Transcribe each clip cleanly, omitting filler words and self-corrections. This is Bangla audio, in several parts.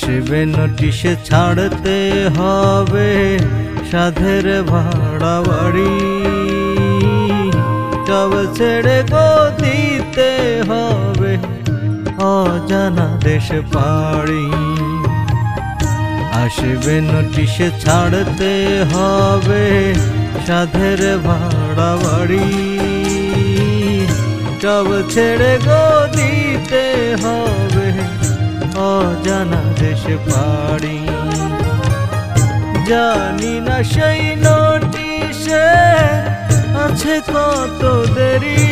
আসবে নোটিশ ছাড়তে হবে সাধের ভাড়া বাড়ি, সব ছেড়ে গো দিতে হবে অজানা দেশ পাড়ি। আসবে নোটিশ ছাড়তে হবে সাধের ভাড়া বাড়ি, সব ছেড়ে গো দিতে হবে অজানা দেশ পাড়ি। জানি না সেই নোটিশে আছে কত দেরি,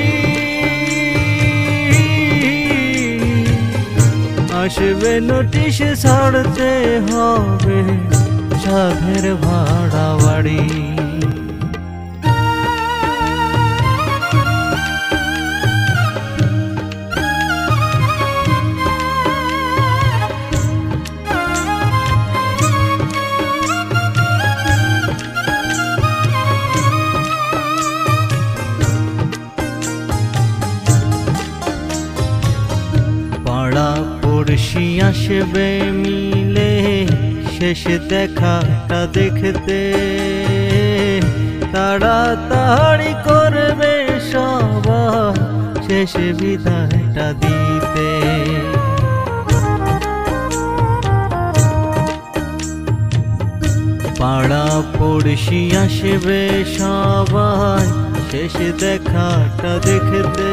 আসবে নোটিশ ছাড়তে হবে সাধের ভাড়া বাড়ি। পাড়া পড়শি আসবে মিলে শেষ দেখাটা দেখতে, তাড়াতাড়ি করবে সবাই শেষ বিদায়টা দিতে। পাড়া পড়শি আসবে সবাই শেষ দেখাটা দেখতে,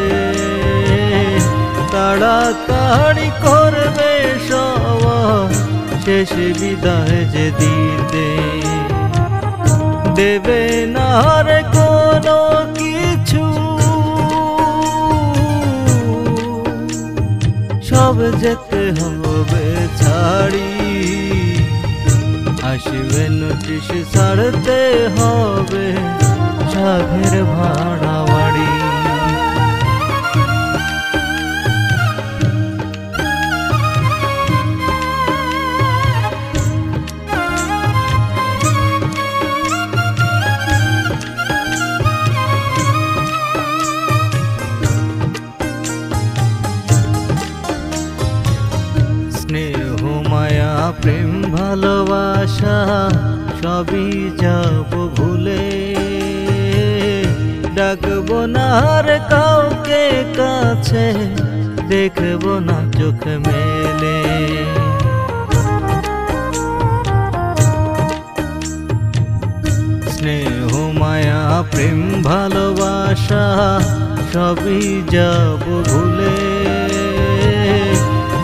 তাড়াতাড়ি করবে সবাই শেষ বিদায় যে দিতে। দেবে না আর কোনো কিছু, সব যেতে হবে ছাড়ি। আসবে নোটিশ ছাড়তে হবে সাধের ভাড়া বাড়ি। স্নেহ মায়া প্রেম ভালোবাসা সবই যাব ভুলে, ডাকবো না আর কাউকে কাছে, দেখবো না চোখ মেলে। স্নেহ মায়া প্রেম ভালোবাসা সবই যাব ভুলে,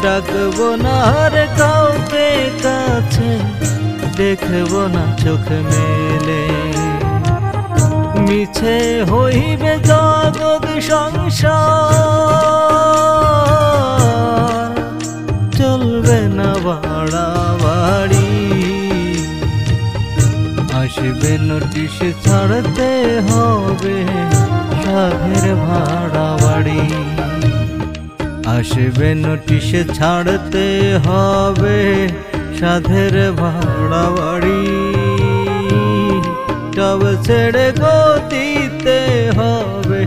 ডাকবো না আর কাউকে কাছে, দেখবো না চোখ মেলে। মিছে হইবে জগৎ সংসার, চলবে না বাড়াবাড়ি। আসবে নোটিশ ছাড়তে হবে সাধের ভাড়া বাড়ি। আসবে নোটিশ ছাড়তে হবে সাধের ভাড়া বাড়ি, সব ছেড়ে গো দিতে হবে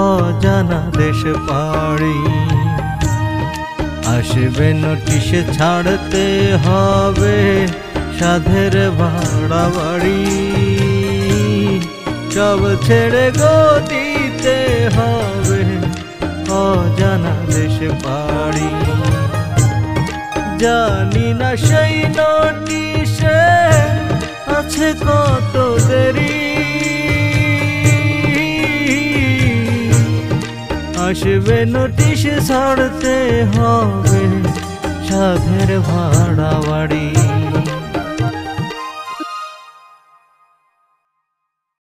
অজানা দেশ পাড়ি। আসবে নোটিশ ছাড়তে হবে সাধের ভাড়া বাড়ি, সব ছেড়ে গো দিতে হবে অজানা দেশ পাড়ি। জানি না সেই নোটিশে আছে কত দেরি, আসবে নোটিশ ছাড়তে হবে সাধের ভাড়া বাড়ি।